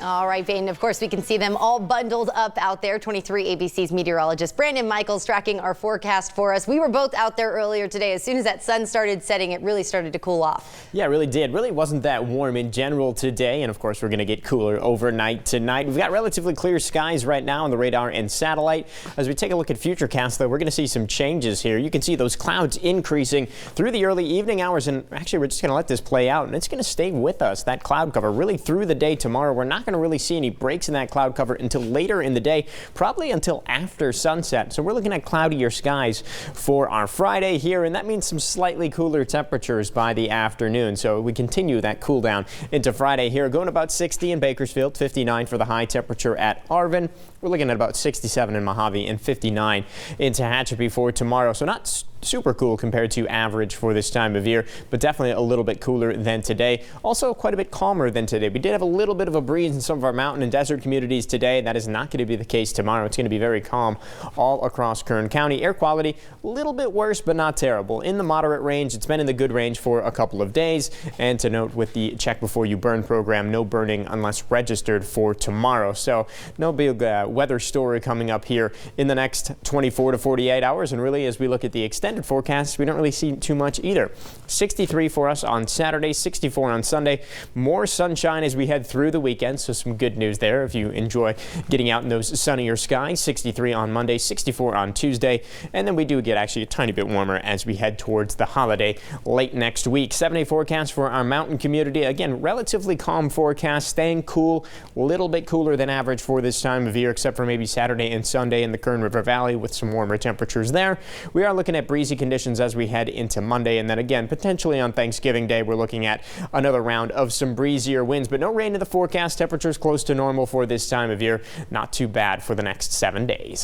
All right, Baden, of course, we can see them all bundled up out there. 23 ABC's meteorologist Brandon Michaels tracking our forecast for us. We were both out there earlier today. As soon as that sun started setting, it really started to cool off. Yeah, it really did. Really wasn't that warm in general today. And of course, we're going to get cooler overnight tonight. We've got relatively clear skies right now on the radar and satellite. As we take a look at Futurecast, though, we're going to see some changes here. You can see those clouds increasing through the early evening hours. And actually, we're just going to let this play out. And it's going to stay with us, that cloud cover, really through the day tomorrow. We're not going to really see any breaks in that cloud cover until later in the day, probably until after sunset. So we're looking at cloudier skies for our Friday here, and that means some slightly cooler temperatures by the afternoon. So we continue that cool down into Friday here, going about 60 in Bakersfield, 59 for the high temperature at Arvin. We're looking at about 67 in Mojave and 59 in Tehachapi for tomorrow. So not super cool compared to average for this time of year, but definitely a little bit cooler than today. Also quite a bit calmer than today. We did have a little bit of a breeze in some of our mountain and desert communities today. That is not going to be the case tomorrow. It's going to be very calm all across Kern County. Air quality a little bit worse, but not terrible. In the moderate range. It's been in the good range for a couple of days. And to note with the Check Before You Burn program, no burning unless registered for tomorrow. So no big weather story coming up here in the next 24 to 48 hours. And really, as we look at the extended forecasts, we don't really see too much either. 63 for us on Saturday, 64 on Sunday. More sunshine as we head through the weekend, so some good news there if you enjoy getting out in those sunnier skies. 63 on Monday, 64 on Tuesday, and then we do get actually a tiny bit warmer as we head towards the holiday late next week. 7-day forecast for our mountain community. Again, relatively calm forecast, staying cool, a little bit cooler than average for this time of year, except for maybe Saturday and Sunday in the Kern River Valley with some warmer temperatures there. We are looking at breezy conditions as we head into Monday, and then again potentially on Thanksgiving Day we're looking at another round of some breezier winds, but no rain in the forecast. Temperatures close to normal for this time of year. Not too bad for the next 7 days.